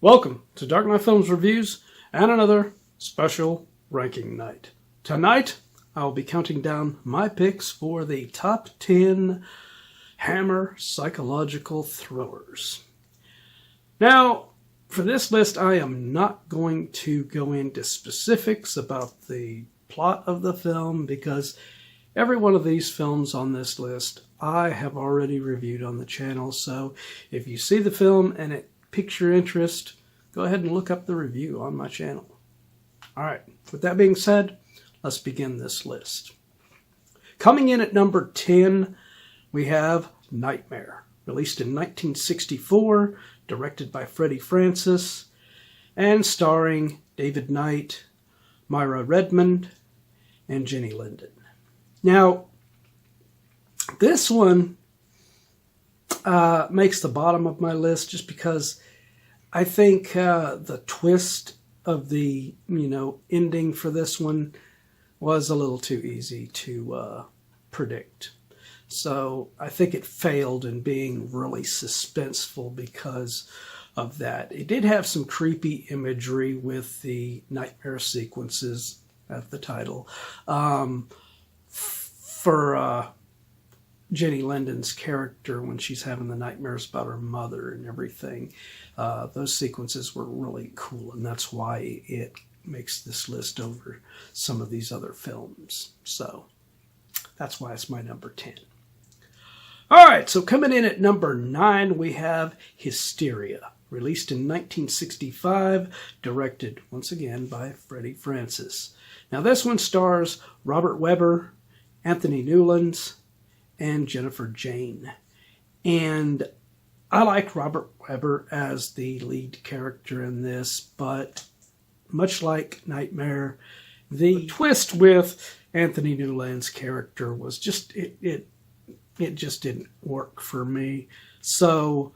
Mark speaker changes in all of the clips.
Speaker 1: Welcome to Dark Knight Films Reviews and another special ranking night. Tonight, I'll be counting down my picks for the top 10 Hammer psychological thrillers. Now, for this list, I am not going to go into specifics about the plot of the film because every one of these films on this list I have already reviewed on the channel. So if you see the film and it piques your interest, go ahead and look up the review on my channel. Alright, with that being said, let's begin this list. Coming in at number 10, we have Nightmare, released in 1964, directed by Freddie Francis, and starring David Knight, Myra Redmond, and Jenny Linden. Now, this one makes the bottom of my list just because I think the twist of the ending for this one was a little too easy to predict. So I think it failed in being really suspenseful because of that. It did have some creepy imagery with the nightmare sequences at the title. For Jenny Linden's character when she's having the nightmares about her mother and everything, those sequences were really cool, and that's why it makes this list over some of these other films. So that's why it's my number 10. Alright, so coming in at number 9, we have Hysteria, released in 1965, directed once again by Freddie Francis. Now this one stars Robert Webber, Anthony Newlands, and Jennifer Jane. And I like Robert Webber as the lead character in this, but much like Nightmare, the twist with Anthony Newland's character was just, it just didn't work for me. So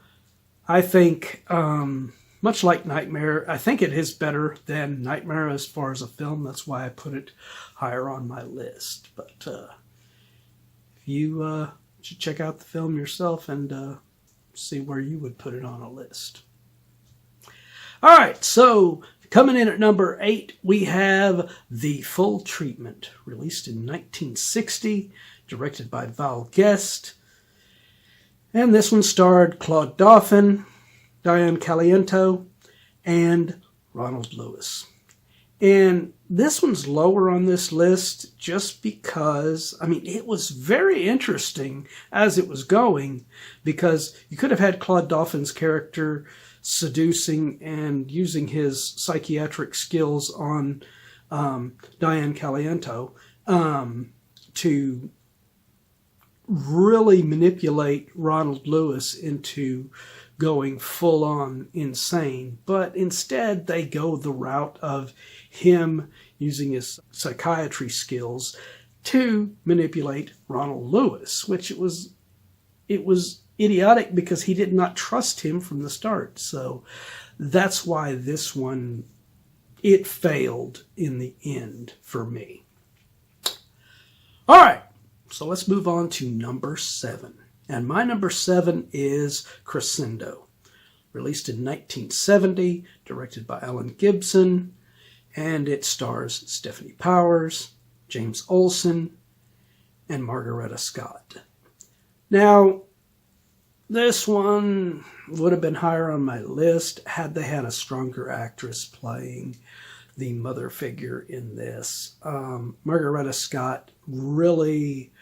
Speaker 1: I think, much like Nightmare, I think it is better than Nightmare as far as a film. That's why I put it higher on my list. But if you should check out the film yourself and see where you would put it on a list. All right, so coming in at number 8, we have The Full Treatment, released in 1960, directed by Val Guest. And this one starred Claude Dauphin, Diane Caliento, and Ronald Lewis. And this one's lower on this list just because, it was very interesting as it was going, because you could have had Claude Dauphin's character seducing and using his psychiatric skills on Diane Caliento to really manipulate Ronald Lewis into going full-on insane. But instead, they go the route of him using his psychiatry skills to manipulate Ronald Lewis, which it was idiotic because he did not trust him from the start. So that's why this one, it failed in the end for me. All right, so let's move on to number 7. And my number 7 is Crescendo, released in 1970, directed by Alan Gibson, and it stars Stephanie Powers, James Olsen, and Margaretta Scott. Now, this one would have been higher on my list had they had a stronger actress playing the mother figure in this. Margaretta Scott really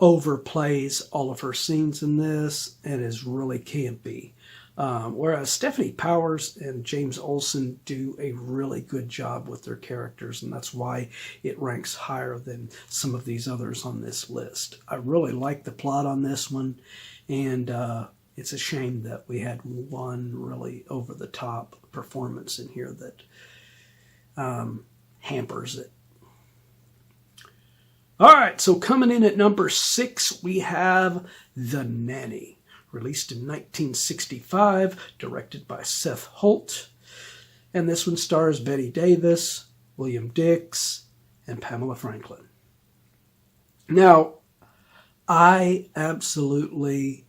Speaker 1: overplays all of her scenes in this and is really campy. Whereas Stephanie Powers and James Olsen do a really good job with their characters, and that's why it ranks higher than some of these others on this list. I really like the plot on this one, and it's a shame that we had one really over-the-top performance in here that hampers it. All right, so coming in at number 6, we have The Nanny, released in 1965, directed by Seth Holt. And this one stars Bette Davis, William Dix, and Pamela Franklin. Now, I absolutely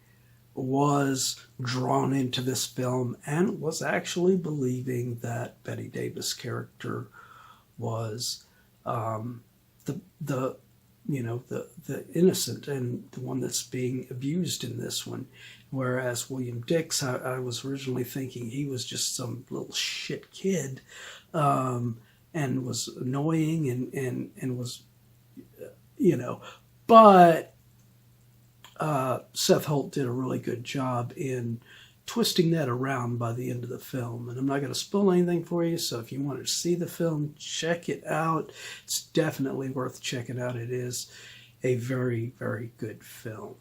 Speaker 1: was drawn into this film and was actually believing that Bette Davis' character was the innocent and the one that's being abused in this one. Whereas William Dix, I was originally thinking he was just some little shit kid, and was annoying and was, but Seth Holt did a really good job in twisting that around by the end of the film. And I'm not going to spoil anything for you, so if you want to see the film, check it out. It's definitely worth checking out. It is a very, very good film.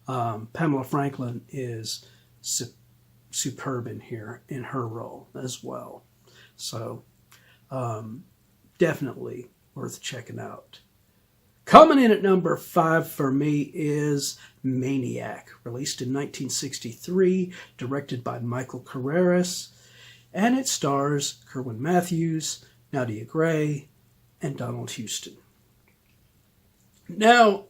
Speaker 1: Pamela Franklin is superb in here in her role as well. So definitely worth checking out. Coming in at number 5 for me is Maniac, released in 1963, directed by Michael Carreras, and it stars Kerwin Matthews, Nadia Gray, and Donald Houston. Now,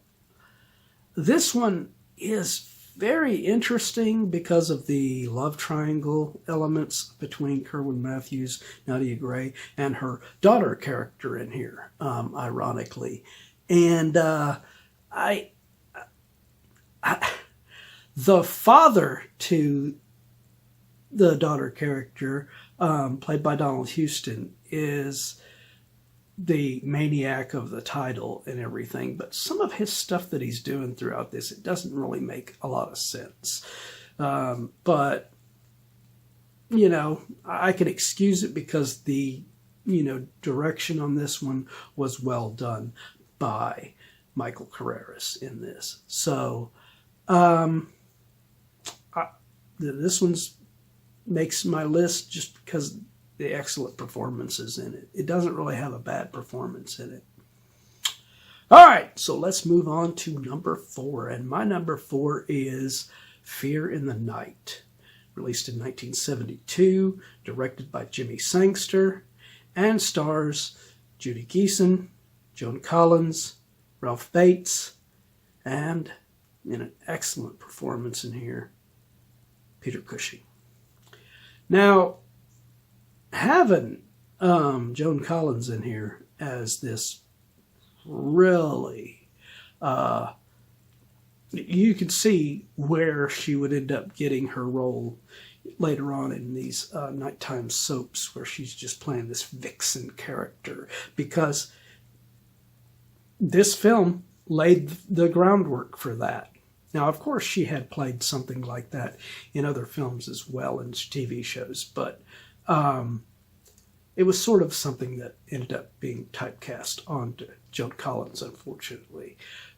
Speaker 1: this one is very interesting because of the love triangle elements between Kerwin Matthews, Nadia Gray, and her daughter character in here, ironically. And the father to the daughter character, played by Donald Houston, is the maniac of the title and everything. But some of his stuff that he's doing throughout this, it doesn't really make a lot of sense. But, I can excuse it because the, direction on this one was well done by Michael Carreras in this. So this one's makes my list just because the excellent performances in it. It doesn't really have a bad performance in it. All right, so let's move on to number 4. And my number 4 is Fear in the Night, released in 1972, directed by Jimmy Sangster, and stars Judy Geeson, Joan Collins, Ralph Bates, and in an excellent performance in here, Peter Cushing. Now, having Joan Collins in here as this really, you can see where she would end up getting her role later on in these nighttime soaps where she's just playing this vixen character, because this film laid the groundwork for that. Now, of course, she had played something like that in other films as well, and TV shows, but it was sort of something that ended up being typecast onto Joan Collins, unfortunately.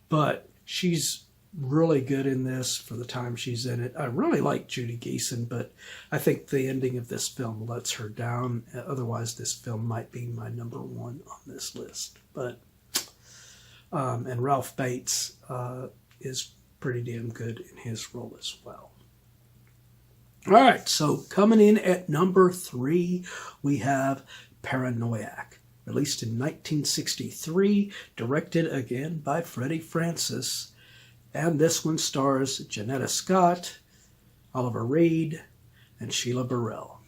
Speaker 1: But she's really good in this for the time she's in it. I really like Judy Geeson, but I think the ending of this film lets her down. Otherwise, this film might be my number 1 on this list. But and Ralph Bates is pretty damn good in his role as well. All right, so coming in at number 3, we have Paranoiac, released in 1963, directed again by Freddie Francis, and this one stars Janetta Scott, Oliver Reed, and Sheila Burrell.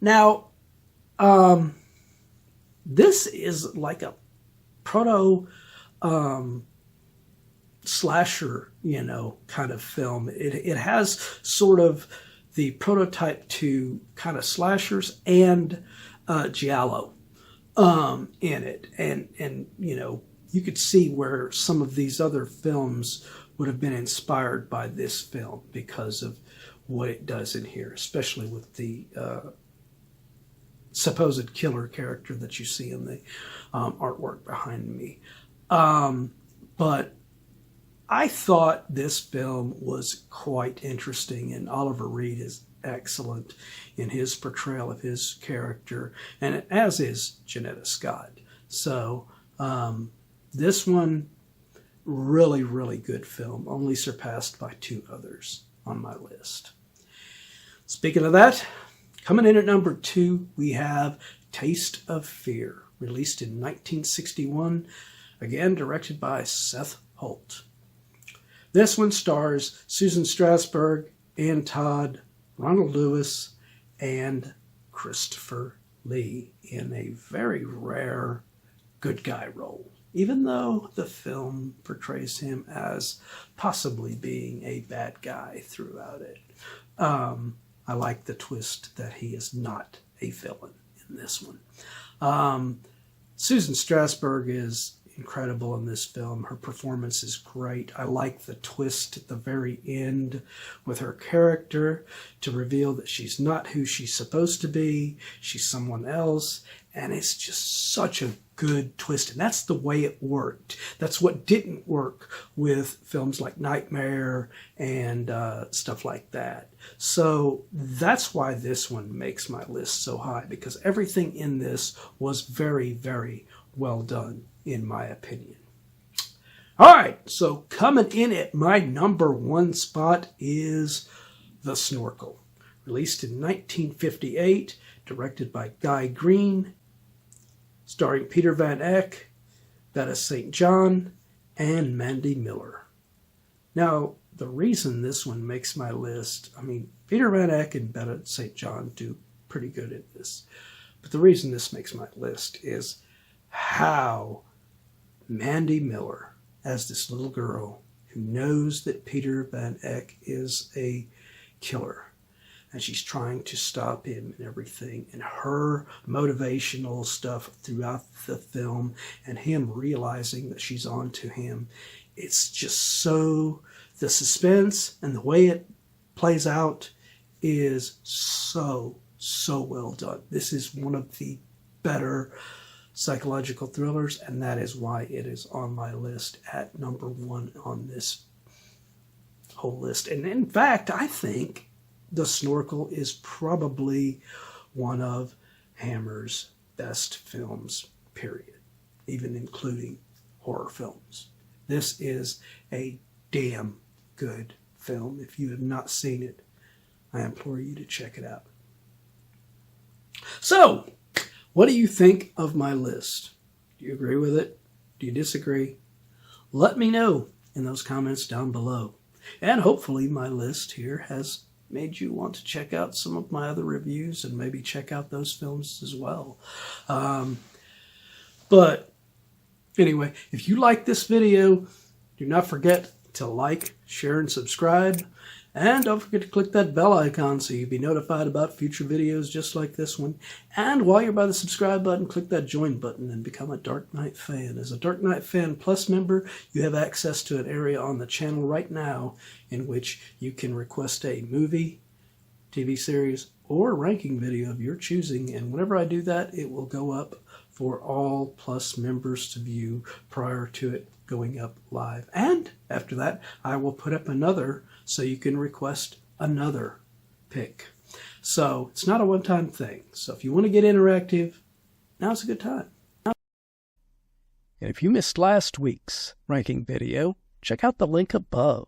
Speaker 1: Now, this is like a proto slasher, kind of film. It has sort of the prototype to kind of slashers and giallo in it, and you could see where some of these other films would have been inspired by this film because of what it does in here, especially with the supposed killer character that you see in the artwork behind me. But I thought this film was quite interesting, and Oliver Reed is excellent in his portrayal of his character, and as is Janetta Scott. So this one, really, really good film, only surpassed by 2 others on my list. Speaking of that, coming in at number 2, we have Taste of Fear, released in 1961, again directed by Seth Holt. This one stars Susan Strasberg, Ann Todd, Ronald Lewis, and Christopher Lee in a very rare good guy role, even though the film portrays him as possibly being a bad guy throughout it. I like the twist that he is not a villain in this one. Susan Strasberg is incredible in this film. Her performance is great. I like the twist at the very end with her character to reveal that she's not who she's supposed to be. She's someone else. And it's just such a good twist. And that's the way it worked. That's what didn't work with films like Nightmare and stuff like that. So that's why this one makes my list so high, because everything in this was very, very well done, in my opinion. All right, so coming in at my number one spot is The Snorkel. Released in 1958, directed by Guy Green, starring Peter Van Eyck, Betta St. John, and Mandy Miller. Now, the reason this one makes my list, Peter Van Eyck and Betta St. John do pretty good in this. But the reason this makes my list is how Mandy Miller, as this little girl who knows that Peter Van Eyck is a killer, and she's trying to stop him and everything, and her motivational stuff throughout the film, and him realizing that she's on to him. It's just so, the suspense and the way it plays out is so well done. This is one of the better psychological thrillers, and that is why it is on my list at number one on this whole list. And in fact, I think The Snorkel is probably one of Hammer's best films, period, even including horror films. This is a damn good film. If you have not seen it, I implore you to check it out. So, what do you think of my list? Do you agree with it? Do you disagree? Let me know in those comments down below. And hopefully my list here has made you want to check out some of my other reviews and maybe check out those films as well. But anyway, if you like this video, do not forget to like, share, and subscribe. And don't forget to click that bell icon so you'll be notified about future videos just like this one. And while you're by the subscribe button, click that join button and become a Dark Knight fan. As a Dark Knight Fan Plus member, you have access to an area on the channel right now in which you can request a movie, TV series, or ranking video of your choosing. And whenever I do that, it will go up for all Plus members to view prior to it going up live. And after that, I will put up another so you can request another pick. So it's not a one-time thing. So if you want to get interactive, now's a good time. And if you missed last week's ranking video, check out the link above.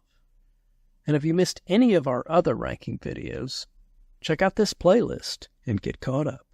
Speaker 1: And if you missed any of our other ranking videos, check out this playlist and get caught up.